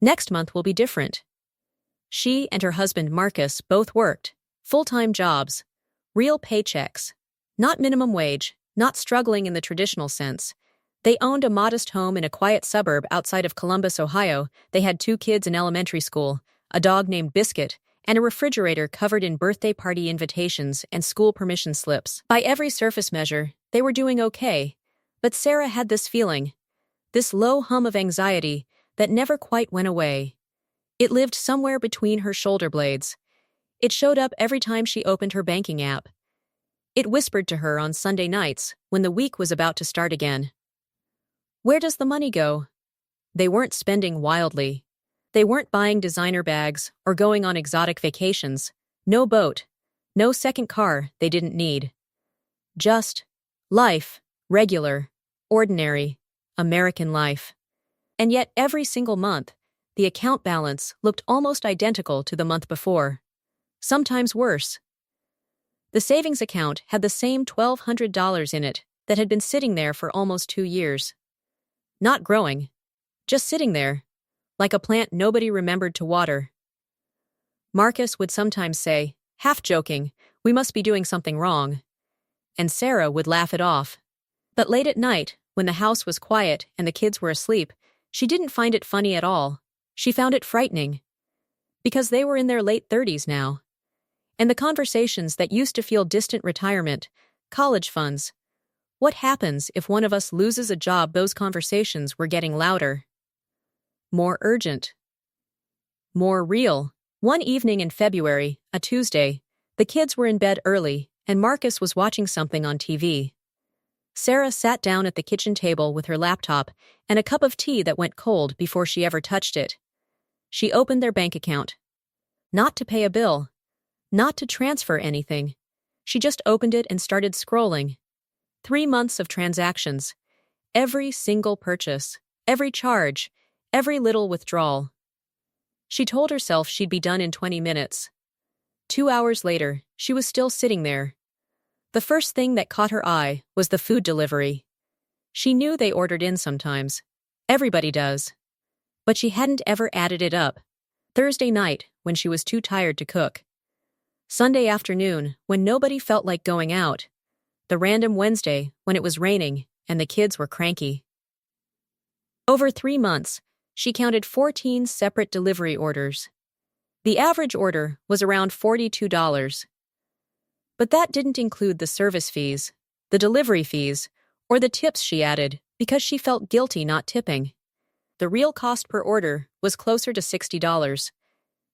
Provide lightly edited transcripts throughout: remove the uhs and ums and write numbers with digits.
Next month will be different. She and her husband Marcus both worked, full-time jobs, real paychecks, not minimum wage, not struggling in the traditional sense. They owned a modest home in a quiet suburb outside of Columbus, Ohio. They had 2 kids in elementary school, a dog named Biscuit, and a refrigerator covered in birthday party invitations and school permission slips. By every surface measure, they were doing okay. But Sarah had this feeling, this low hum of anxiety that never quite went away. It lived somewhere between her shoulder blades. It showed up every time she opened her banking app. It whispered to her on Sunday nights when the week was about to start again. Where does the money go? They weren't spending wildly. They weren't buying designer bags or going on exotic vacations. No boat. No second car they didn't need. Just life, regular, ordinary, American life. And yet every single month, the account balance looked almost identical to the month before. Sometimes worse. The savings account had the same $1,200 in it that had been sitting there for almost 2 years. Not growing. Just sitting there, like a plant nobody remembered to water. Marcus would sometimes say, half joking, "We must be doing something wrong." And Sarah would laugh it off. But late at night, when the house was quiet and the kids were asleep, she didn't find it funny at all. She found it frightening. Because they were in their late 30s now. And the conversations that used to feel distant retirement, college funds. What happens if one of us loses a job? Those conversations were getting louder. More urgent. More real. One evening in February, a Tuesday, the kids were in bed early, and Marcus was watching something on TV. Sarah sat down at the kitchen table with her laptop and a cup of tea that went cold before she ever touched it. She opened their bank account. Not to pay a bill. Not to transfer anything. She just opened it and started scrolling. 3 months of transactions. Every single purchase. Every charge. Every little withdrawal. She told herself she'd be done in 20 minutes. 2 hours later, she was still sitting there. The first thing that caught her eye was the food delivery. She knew they ordered in sometimes. Everybody does. But she hadn't ever added it up. Thursday night, when she was too tired to cook. Sunday afternoon, when nobody felt like going out. The random Wednesday, when it was raining and the kids were cranky. Over 3 months, she counted 14 separate delivery orders. The average order was around $42. But that didn't include the service fees, the delivery fees, or the tips she added because she felt guilty not tipping. The real cost per order was closer to $60.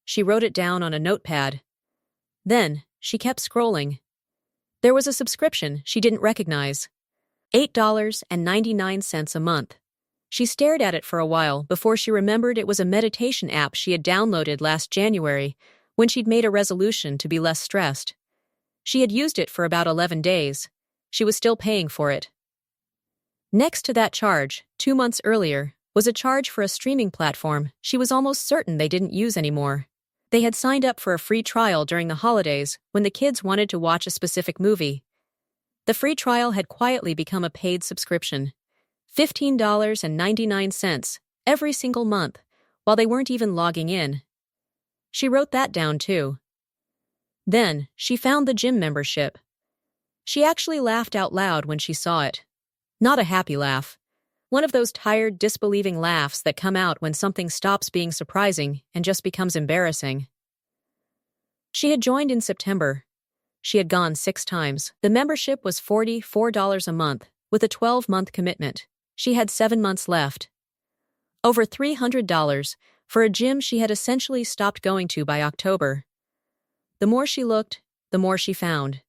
She wrote it down on a notepad. Then, she kept scrolling. There was a subscription she didn't recognize. $8.99 a month. She stared at it for a while before she remembered it was a meditation app she had downloaded last January when she'd made a resolution to be less stressed. She had used it for about 11 days. She was still paying for it. Next to that charge, 2 months earlier, was a charge for a streaming platform she was almost certain they didn't use anymore. They had signed up for a free trial during the holidays when the kids wanted to watch a specific movie. The free trial had quietly become a paid subscription. $15.99 every single month, while they weren't even logging in. She wrote that down too. Then, she found the gym membership. She actually laughed out loud when she saw it. Not a happy laugh. One of those tired, disbelieving laughs that come out when something stops being surprising and just becomes embarrassing. She had joined in September. She had gone 6 times. The membership was $44 a month, with a 12-month commitment. She had 7 months left. Over $300 for a gym she had essentially stopped going to by October. The more she looked, the more she found.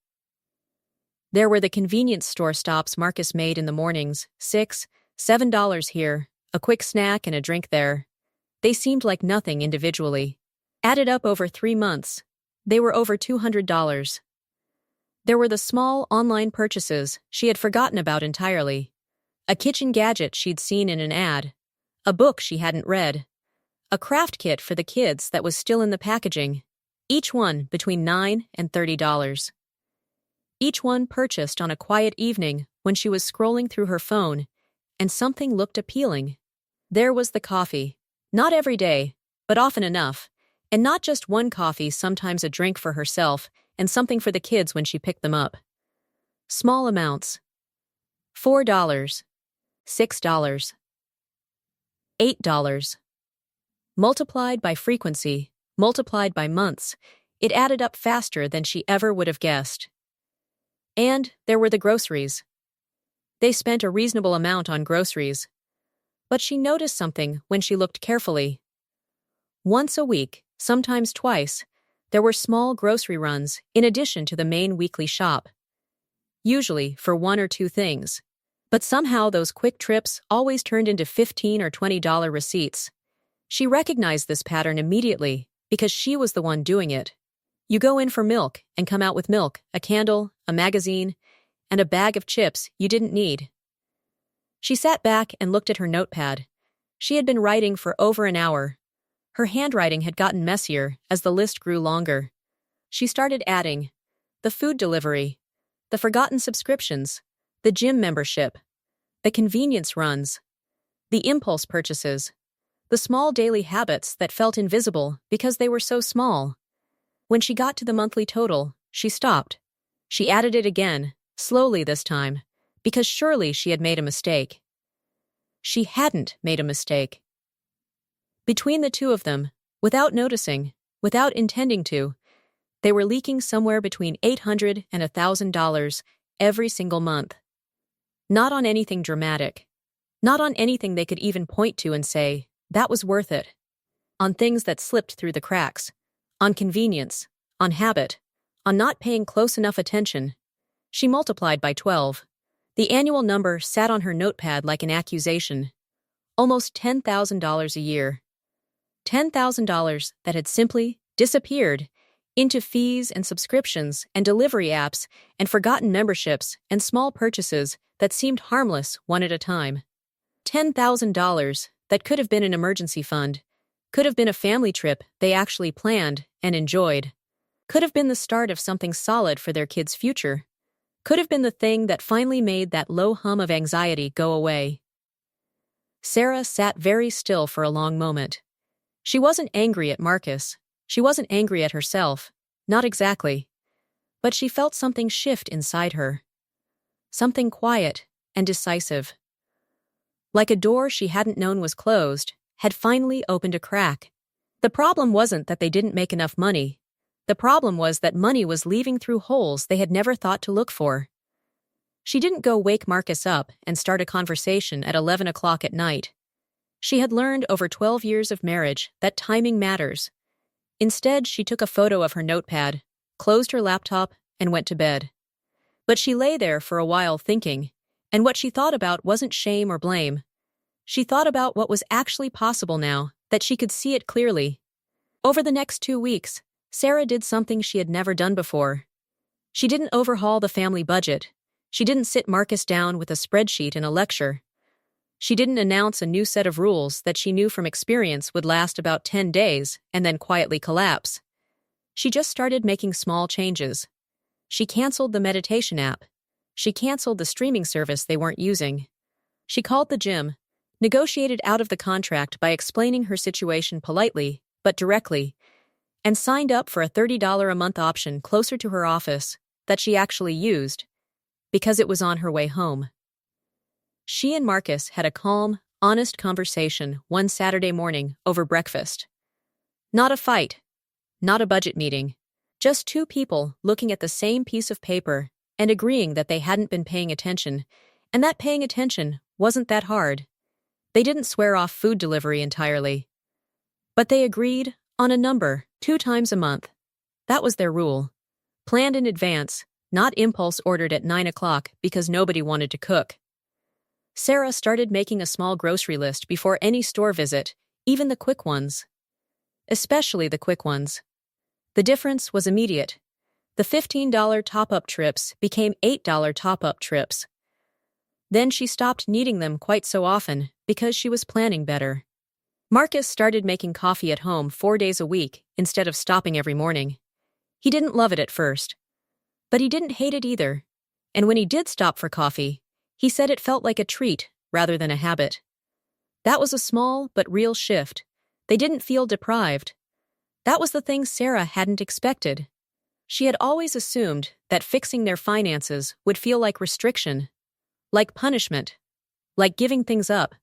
There were the convenience store stops Marcus made in the mornings, $6, $7 here, a quick snack and a drink there. They seemed like nothing individually. Added up over 3 months, they were over $200. There were the small online purchases she had forgotten about entirely. A kitchen gadget she'd seen in an ad. A book she hadn't read. A craft kit for the kids that was still in the packaging. Each one between $9 and $30. Each one purchased on a quiet evening when she was scrolling through her phone, and something looked appealing. There was the coffee. Not every day, but often enough. And not just one coffee, sometimes a drink for herself, and something for the kids when she picked them up. Small amounts. $4, $6, $8. Multiplied by frequency, multiplied by months, it added up faster than she ever would have guessed. And there were the groceries. They spent a reasonable amount on groceries. But she noticed something when she looked carefully. Once a week, sometimes twice, there were small grocery runs in addition to the main weekly shop. Usually for one or two things. But somehow those quick trips always turned into $15 or $20 receipts. She recognized this pattern immediately because she was the one doing it. You go in for milk and come out with milk, a candle, a magazine, and a bag of chips you didn't need. She sat back and looked at her notepad. She had been writing for over an hour. Her handwriting had gotten messier as the list grew longer. She started adding the food delivery, the forgotten subscriptions, the gym membership, the convenience runs, the impulse purchases, the small daily habits that felt invisible because they were so small. When she got to the monthly total, she stopped. She added it again, slowly this time, because surely she had made a mistake. She hadn't made a mistake. Between the two of them, without noticing, without intending to, they were leaking somewhere between $800 and $1,000 every single month. Not on anything dramatic. Not on anything they could even point to and say, that was worth it. On things that slipped through the cracks. On convenience. On habit. On not paying close enough attention. She multiplied by 12. The annual number sat on her notepad like an accusation. Almost $10,000 a year. $10,000 that had simply disappeared into fees and subscriptions and delivery apps and forgotten memberships and small purchases that seemed harmless one at a time. $10,000 that could have been an emergency fund, could have been a family trip they actually planned and enjoyed, could have been the start of something solid for their kids' future, could have been the thing that finally made that low hum of anxiety go away. Sarah sat very still for a long moment. She wasn't angry at Marcus. She wasn't angry at herself. Not exactly. But she felt something shift inside her. Something quiet and decisive. Like a door she hadn't known was closed, had finally opened a crack. The problem wasn't that they didn't make enough money. The problem was that money was leaving through holes they had never thought to look for. She didn't go wake Marcus up and start a conversation at 11 o'clock at night. She had learned over 12 years of marriage that timing matters. Instead, she took a photo of her notepad, closed her laptop, and went to bed. But she lay there for a while thinking, and what she thought about wasn't shame or blame. She thought about what was actually possible now, that she could see it clearly. Over the next 2 weeks, Sarah did something she had never done before. She didn't overhaul the family budget. She didn't sit Marcus down with a spreadsheet and a lecture. She didn't announce a new set of rules that she knew from experience would last about 10 days and then quietly collapse. She just started making small changes. She canceled the meditation app. She canceled the streaming service they weren't using. She called the gym, negotiated out of the contract by explaining her situation politely, but directly, and signed up for a $30 a month option closer to her office that she actually used, because it was on her way home. She and Marcus had a calm, honest conversation one Saturday morning over breakfast. Not a fight. Not a budget meeting. Just two people looking at the same piece of paper and agreeing that they hadn't been paying attention, and that paying attention wasn't that hard. They didn't swear off food delivery entirely. But they agreed on a number 2 times a month. That was their rule. Planned in advance, not impulse ordered at 9 o'clock because nobody wanted to cook. Sarah started making a small grocery list before any store visit, even the quick ones. Especially the quick ones. The difference was immediate. The $15 top-up trips became $8 top-up trips. Then she stopped needing them quite so often because she was planning better. Marcus started making coffee at home 4 days a week instead of stopping every morning. He didn't love it at first. But he didn't hate it either. And when he did stop for coffee, he said it felt like a treat rather than a habit. That was a small but real shift, They didn't feel deprived. That was the thing Sarah hadn't expected. She had always assumed that fixing their finances would feel like restriction, like punishment, like giving things up.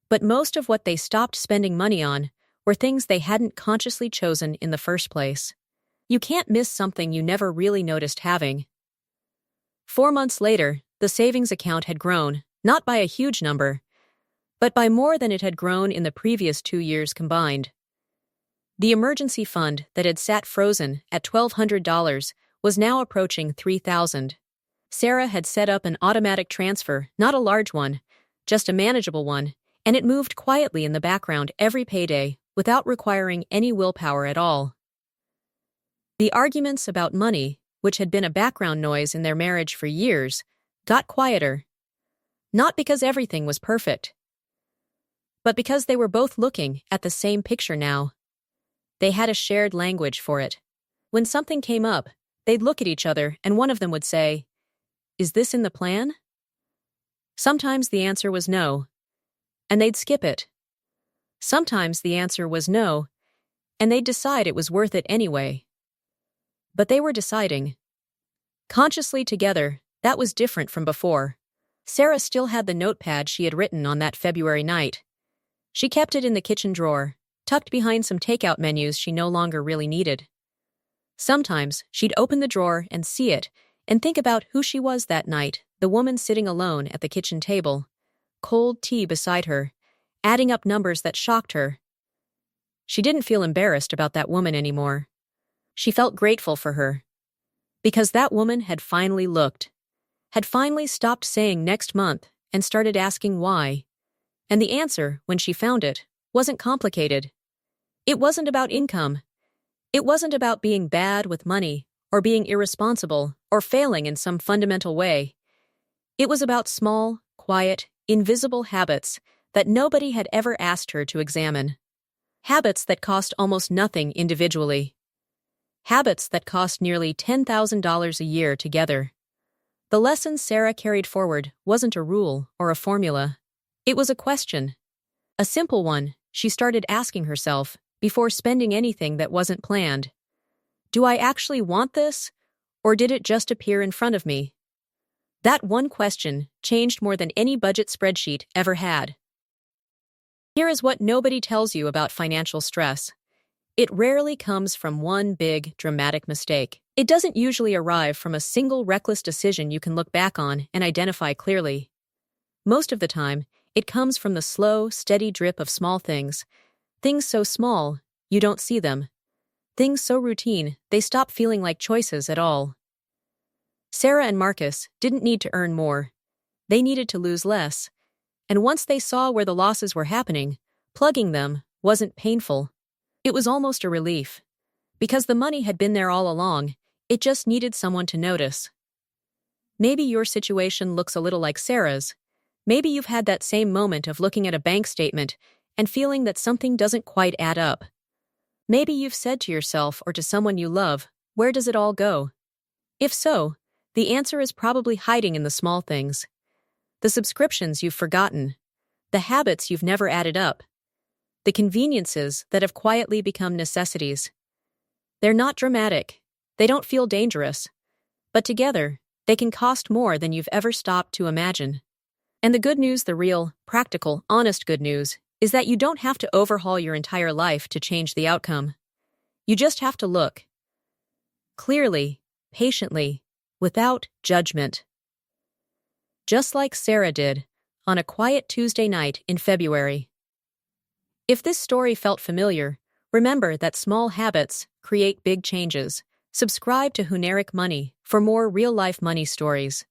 But most of what they stopped spending money on were things they hadn't consciously chosen in the first place. You can't miss something you never really noticed having. 4 months later, the savings account had grown, not by a huge number, but by more than it had grown in the previous 2 years combined. The emergency fund that had sat frozen at $1,200 was now approaching $3,000. Sarah had set up an automatic transfer, not a large one, just a manageable one, and it moved quietly in the background every payday without requiring any willpower at all. The arguments about money, which had been a background noise in their marriage for years, got quieter. Not because everything was perfect, but because they were both looking at the same picture now. They had a shared language for it. When something came up, they'd look at each other and one of them would say, "Is this in the plan?" Sometimes the answer was no, and they'd skip it. Sometimes the answer was no, and they'd decide it was worth it anyway. But they were deciding. Consciously together, that was different from before. Sarah still had the notepad she had written on that February night. She kept it in the kitchen drawer, tucked behind some takeout menus she no longer really needed. Sometimes she'd open the drawer and see it and think about who she was that night, the woman sitting alone at the kitchen table, cold tea beside her, adding up numbers that shocked her. She didn't feel embarrassed about that woman anymore. She felt grateful for her. Because that woman had finally looked, had finally stopped saying next month and started asking why. And the answer, when she found it, wasn't complicated. It wasn't about income. It wasn't about being bad with money or being irresponsible or failing in some fundamental way. It was about small, quiet, invisible habits that nobody had ever asked her to examine. Habits that cost almost nothing individually. Habits that cost nearly $10,000 a year together. The lesson Sarah carried forward wasn't a rule or a formula. It was a question. A simple one she started asking herself before spending anything that wasn't planned. Do I actually want this, or did it just appear in front of me? That one question changed more than any budget spreadsheet ever had. Here is what nobody tells you about financial stress. It rarely comes from one big, dramatic mistake. It doesn't usually arrive from a single reckless decision you can look back on and identify clearly. Most of the time, it comes from the slow, steady drip of small things. Things so small, you don't see them. Things so routine, they stop feeling like choices at all. Sarah and Marcus didn't need to earn more. They needed to lose less. And once they saw where the losses were happening, plugging them wasn't painful. It was almost a relief. Because the money had been there all along, it just needed someone to notice. Maybe your situation looks a little like Sarah's. Maybe you've had that same moment of looking at a bank statement and feeling that something doesn't quite add up. Maybe you've said to yourself or to someone you love, "Where does it all go?" If so, the answer is probably hiding in the small things. The subscriptions you've forgotten, the habits you've never added up, the conveniences that have quietly become necessities. They're not dramatic, they don't feel dangerous, but together, they can cost more than you've ever stopped to imagine. And the good news, the real, practical, honest good news, is that you don't have to overhaul your entire life to change the outcome. You just have to look. Clearly, patiently, without judgment. Just like Sarah did on a quiet Tuesday night in February. If this story felt familiar, remember that small habits create big changes. Subscribe to Hunaeriq Money for more real-life money stories.